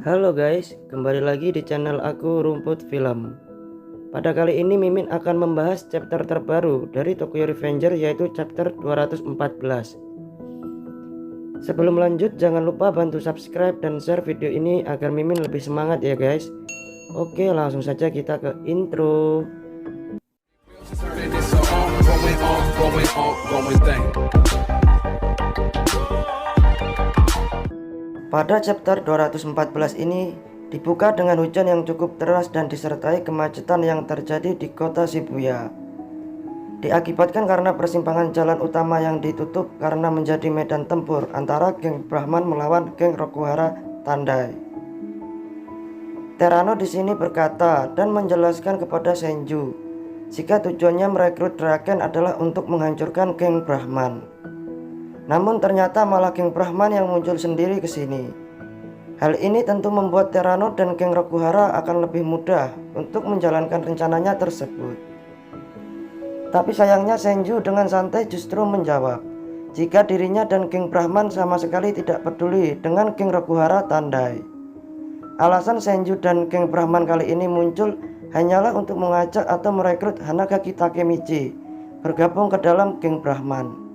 Halo guys, kembali lagi di channel aku Rumput Film. Pada kali ini Mimin akan membahas chapter terbaru dari Tokyo Revenger, yaitu chapter 214. Sebelum lanjut, jangan lupa bantu subscribe dan share video ini agar Mimin lebih semangat ya guys. Oke, langsung saja kita ke intro. Pada chapter 214 ini dibuka dengan hujan yang cukup deras dan disertai kemacetan yang terjadi di kota Shibuya. Diakibatkan karena persimpangan jalan utama yang ditutup karena menjadi medan tempur antara geng Brahman melawan geng Rokuhara Tandai. Terano di sini berkata dan menjelaskan kepada Senju jika tujuannya merekrut Draken adalah untuk menghancurkan geng Brahman. Namun ternyata malah geng Brahman yang muncul sendiri ke sini. Hal ini tentu membuat Terano dan geng Rokuhara akan lebih mudah untuk menjalankan rencananya tersebut. Tapi sayangnya Senju dengan santai justru menjawab jika dirinya dan geng Brahman sama sekali tidak peduli dengan geng Rokuhara Tandai. Alasan Senju dan geng Brahman kali ini muncul hanyalah untuk mengajak atau merekrut Hanagaki Takemichi bergabung ke dalam geng Brahman.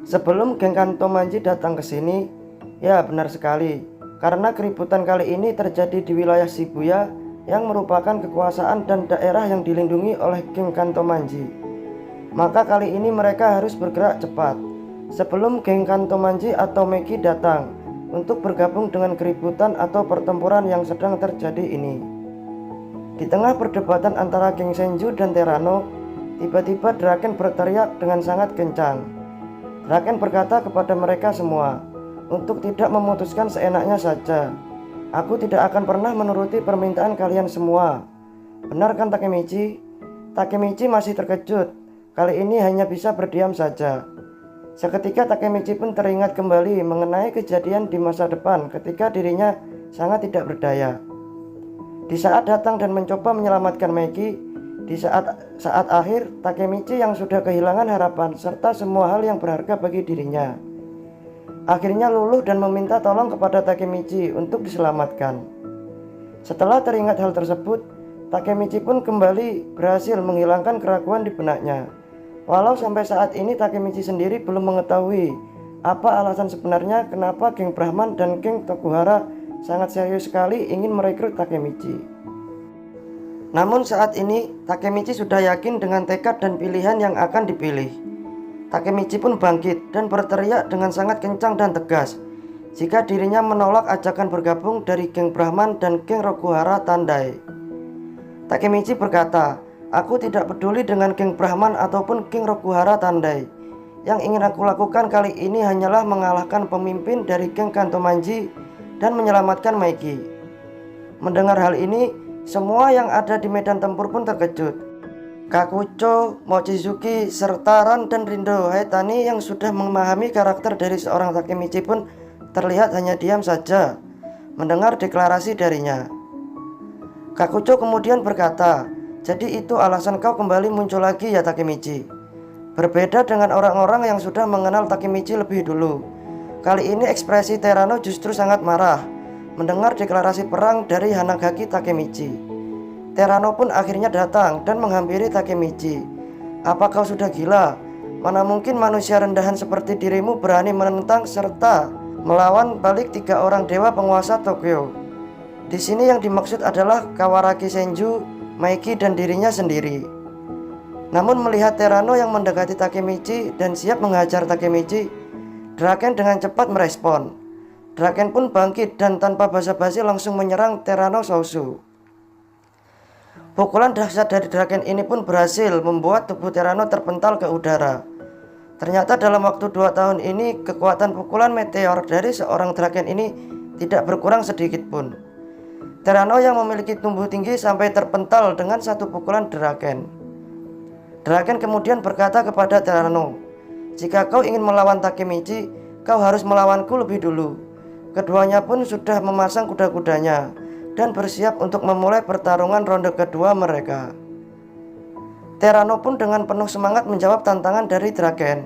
Sebelum geng Kantomanji datang ke sini, ya benar sekali, karena keributan kali ini terjadi di wilayah Shibuya yang merupakan kekuasaan dan daerah yang dilindungi oleh geng Kantomanji. Maka kali ini mereka harus bergerak cepat sebelum geng Kantomanji atau Meki datang untuk bergabung dengan keributan atau pertempuran yang sedang terjadi ini. Di tengah perdebatan antara geng Senju dan Terano, tiba-tiba Draken berteriak dengan sangat kencang. Draken berkata kepada mereka semua untuk tidak memutuskan seenaknya saja. Aku tidak akan pernah menuruti permintaan kalian semua. Benar kan Takemichi? Takemichi masih terkejut. Kali ini hanya bisa berdiam saja. Seketika Takemichi pun teringat kembali mengenai kejadian di masa depan ketika dirinya sangat tidak berdaya. Di saat datang dan mencoba menyelamatkan Meki, di saat akhir, Takemichi yang sudah kehilangan harapan serta semua hal yang berharga bagi dirinya, akhirnya luluh dan meminta tolong kepada Takemichi untuk diselamatkan. Setelah teringat hal tersebut, Takemichi pun kembali berhasil menghilangkan keraguan di benaknya. Walau sampai saat ini Takemichi sendiri belum mengetahui apa alasan sebenarnya kenapa geng Brahman dan geng Tokuhara sangat serius sekali ingin merekrut Takemichi. Namun saat ini Takemichi sudah yakin dengan tekad dan pilihan yang akan dipilih. Takemichi pun bangkit dan berteriak dengan sangat kencang dan tegas jika dirinya menolak ajakan bergabung dari geng Brahman dan geng Rokuhara Tandai. Takemichi berkata, "Aku tidak peduli dengan geng Brahman ataupun geng Rokuhara Tandai. Yang ingin aku lakukan kali ini hanyalah mengalahkan pemimpin dari geng Kantomanji dan menyelamatkan Meiki." Mendengar hal ini, semua yang ada di medan tempur pun terkejut. Kakucho, Mochizuki, serta Ran dan Rindo Haitani yang sudah memahami karakter dari seorang Takemichi pun terlihat hanya diam saja mendengar deklarasi darinya. Kakucho kemudian berkata, "Jadi itu alasan kau kembali muncul lagi ya Takemichi?" Berbeda dengan orang-orang yang sudah mengenal Takemichi lebih dulu, kali ini ekspresi Terano justru sangat marah mendengar deklarasi perang dari Hanagaki Takemichi. Terano pun akhirnya datang dan menghampiri Takemichi. "Apa kau sudah gila? Mana mungkin manusia rendahan seperti dirimu berani menentang serta melawan balik 3 orang dewa penguasa Tokyo?" Di sini yang dimaksud adalah Kawaraki Senju, Meiki dan dirinya sendiri. Namun melihat Terano yang mendekati Takemichi dan siap menghajar Takemichi, Draken dengan cepat merespon. Draken pun bangkit dan tanpa basa-basi langsung menyerang Terano Sousu. Pukulan dahsyat dari Draken ini pun berhasil membuat tubuh Terano terpental ke udara. Ternyata dalam waktu 2 tahun ini, kekuatan pukulan meteor dari seorang Draken ini tidak berkurang sedikit pun. Terano yang memiliki tubuh tinggi sampai terpental dengan satu pukulan Draken. Draken kemudian berkata kepada Terano, "Jika kau ingin melawan Takemichi, kau harus melawanku lebih dulu." Keduanya pun sudah memasang kuda-kudanya dan bersiap untuk memulai pertarungan ronde kedua mereka. Terano pun dengan penuh semangat menjawab tantangan dari Draken.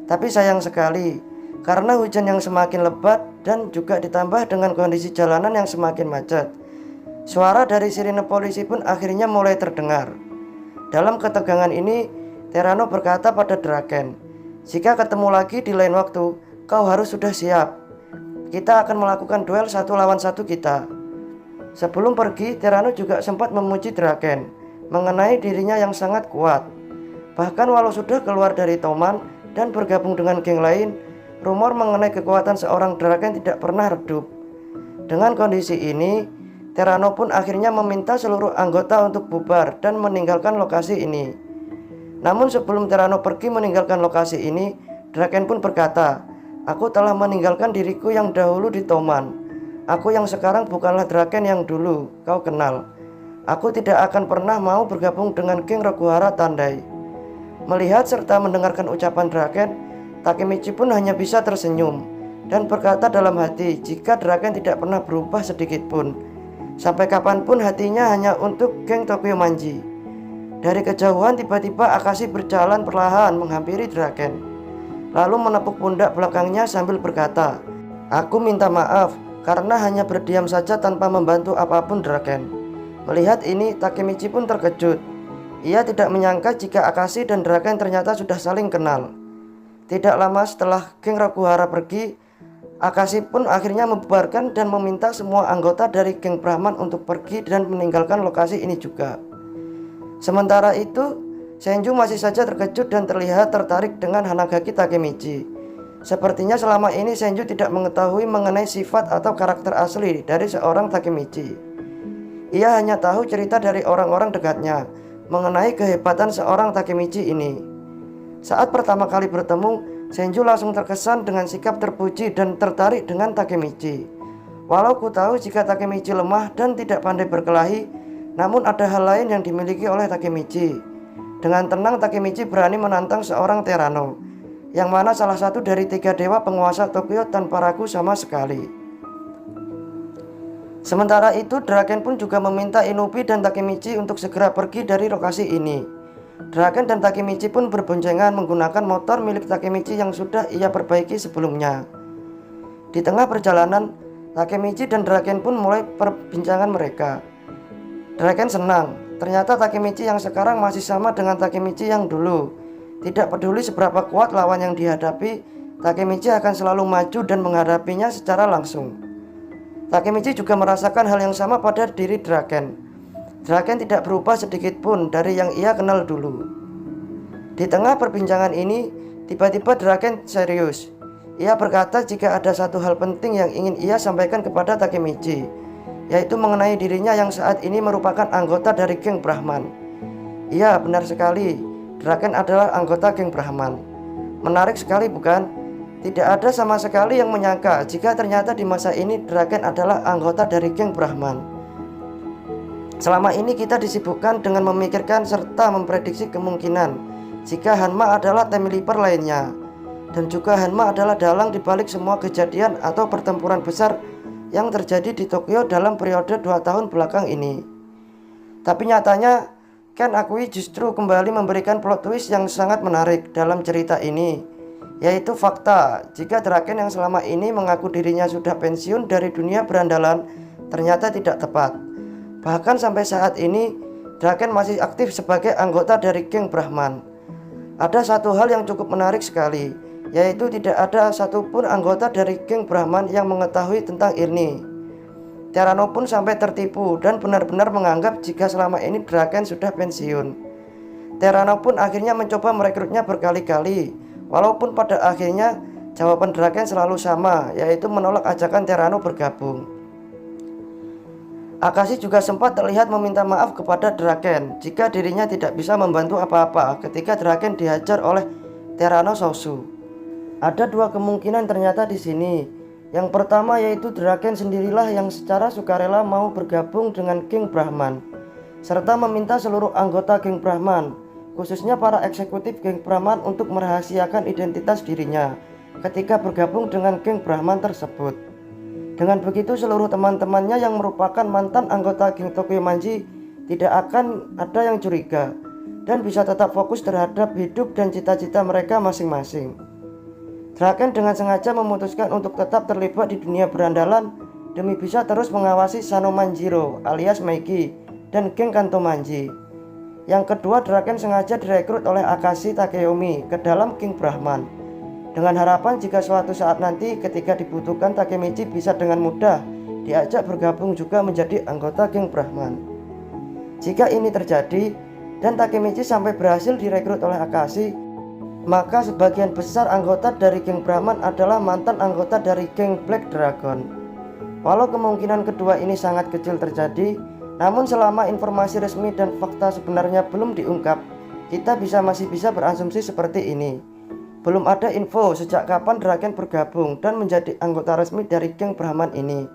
Tapi sayang sekali, Karena hujan yang semakin lebat dan juga ditambah dengan kondisi jalanan yang semakin macet, suara dari sirine polisi pun akhirnya mulai terdengar. Dalam ketegangan ini, Terano berkata pada Draken, "Jika ketemu lagi di lain waktu, kau harus sudah siap. Kita akan melakukan duel 1 lawan 1 kita." Sebelum pergi, Terano juga sempat memuji Draken mengenai dirinya yang sangat kuat. Bahkan walau sudah keluar dari Toman dan bergabung dengan geng lain, rumor mengenai kekuatan seorang Draken tidak pernah redup. Dengan kondisi ini, Terano pun akhirnya meminta seluruh anggota untuk bubar dan meninggalkan lokasi ini. Namun sebelum Terano pergi meninggalkan lokasi ini, Draken pun berkata, "Aku telah meninggalkan diriku yang dahulu di Toman. Aku yang sekarang bukanlah Draken yang dulu kau kenal. Aku tidak akan pernah mau bergabung dengan geng Rokuhara Tandai." Melihat serta mendengarkan ucapan Draken, Takemichi pun hanya bisa tersenyum dan berkata dalam hati jika Draken tidak pernah berubah sedikit pun. Sampai kapanpun hatinya hanya untuk geng Tokyo Manji. Dari kejauhan tiba-tiba Akashi berjalan perlahan menghampiri Draken, lalu menepuk pundak belakangnya sambil berkata, "Aku minta maaf karena hanya berdiam saja tanpa membantu apapun Draken." Melihat ini, Takemichi pun terkejut. Ia tidak menyangka jika Akashi dan Draken ternyata sudah saling kenal. Tidak lama setelah geng Rokuhara pergi, Akashi pun akhirnya membubarkan dan meminta semua anggota dari geng Brahman untuk pergi dan meninggalkan lokasi ini juga. Sementara itu, Senju masih saja terkejut dan terlihat tertarik dengan Hanagaki Takemichi. Sepertinya selama ini Senju tidak mengetahui mengenai sifat atau karakter asli dari seorang Takemichi. Ia hanya tahu cerita dari orang-orang dekatnya mengenai kehebatan seorang Takemichi ini. Saat pertama kali bertemu, Senju langsung terkesan dengan sikap terpuji dan tertarik dengan Takemichi. Walau ku tahu jika Takemichi lemah dan tidak pandai berkelahi, namun ada hal lain yang dimiliki oleh Takemichi. Dengan tenang Takemichi berani menantang seorang Terano, yang mana salah satu dari 3 dewa penguasa Tokyo tanpa ragu sama sekali. Sementara itu, Draken pun juga meminta Inupi dan Takemichi untuk segera pergi dari lokasi ini. Draken dan Takemichi pun berboncengan menggunakan motor milik Takemichi yang sudah ia perbaiki sebelumnya. Di tengah perjalanan, Takemichi dan Draken pun mulai perbincangan mereka. Draken senang, ternyata Takemichi yang sekarang masih sama dengan Takemichi yang dulu. Tidak peduli seberapa kuat lawan yang dihadapi, Takemichi akan selalu maju dan menghadapinya secara langsung. Takemichi juga merasakan hal yang sama pada diri Draken. Draken tidak berubah sedikit pun dari yang ia kenal dulu. Di tengah perbincangan ini, tiba-tiba Draken serius. Ia berkata jika ada satu hal penting yang ingin ia sampaikan kepada Takemichi, yaitu mengenai dirinya yang saat ini merupakan anggota dari geng Brahman. Iya, benar sekali, Draken adalah anggota geng Brahman. Menarik sekali bukan? Tidak ada sama sekali yang menyangka jika ternyata di masa ini Draken adalah anggota dari geng Brahman. Selama ini kita disibukkan dengan memikirkan serta memprediksi kemungkinan jika Hanma adalah Temiliper lainnya, dan juga Hanma adalah dalang dibalik semua kejadian atau pertempuran besar yang terjadi di Tokyo dalam periode 2 tahun belakang ini. Tapi nyatanya, Ken Akui justru kembali memberikan plot twist yang sangat menarik dalam cerita ini, yaitu fakta jika Draken yang selama ini mengaku dirinya sudah pensiun dari dunia berandalan ternyata tidak tepat. Bahkan sampai saat ini, Draken masih aktif sebagai anggota dari geng Brahman. Ada satu hal yang cukup menarik sekali, yaitu tidak ada satupun anggota dari geng Brahman yang mengetahui tentang ini. Terano pun sampai tertipu dan benar-benar menganggap jika selama ini Draken sudah pensiun. Terano pun akhirnya mencoba merekrutnya berkali-kali, walaupun pada akhirnya jawaban Draken selalu sama, yaitu menolak ajakan Terano bergabung. Akashi juga sempat terlihat meminta maaf kepada Draken jika dirinya tidak bisa membantu apa-apa ketika Draken dihajar oleh Terano Sosu. Ada 2 kemungkinan ternyata di sini. Yang pertama yaitu Draken sendirilah yang secara sukarela mau bergabung dengan geng Brahman, serta meminta seluruh anggota geng Brahman, khususnya para eksekutif geng Brahman, untuk merahasiakan identitas dirinya ketika bergabung dengan geng Brahman tersebut. Dengan begitu seluruh teman-temannya yang merupakan mantan anggota geng Tokyo Manji tidak akan ada yang curiga dan bisa tetap fokus terhadap hidup dan cita-cita mereka masing-masing. Draken dengan sengaja memutuskan untuk tetap terlibat di dunia berandalan demi bisa terus mengawasi Sanomanjiro alias Meiki dan geng Kanto Manji. Yang kedua, Draken sengaja direkrut oleh Akashi Takeyomi ke dalam geng Brahman dengan harapan jika suatu saat nanti ketika dibutuhkan Takemichi bisa dengan mudah diajak bergabung juga menjadi anggota geng Brahman. Jika ini terjadi dan Takemichi sampai berhasil direkrut oleh Akashi, maka sebagian besar anggota dari geng Brahman adalah mantan anggota dari geng Black Dragon. Walau kemungkinan kedua ini sangat kecil terjadi, namun selama informasi resmi dan fakta sebenarnya belum diungkap, kita masih bisa berasumsi seperti ini. Belum ada info sejak kapan Draken bergabung dan menjadi anggota resmi dari geng Brahman ini.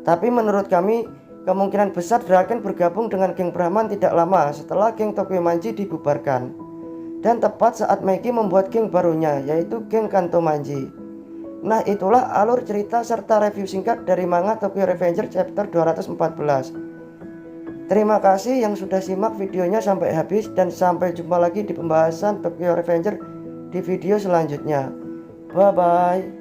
Tapi menurut kami, kemungkinan besar Draken bergabung dengan geng Brahman tidak lama setelah geng Tokyo Manji dibubarkan. Dan tepat saat Meiki membuat geng barunya, yaitu geng Kanto Manji. Nah, itulah alur cerita serta review singkat dari manga Tokyo Revenger chapter 214. Terima kasih yang sudah simak videonya sampai habis, dan sampai jumpa lagi di pembahasan Tokyo Revenger di video selanjutnya. Bye bye.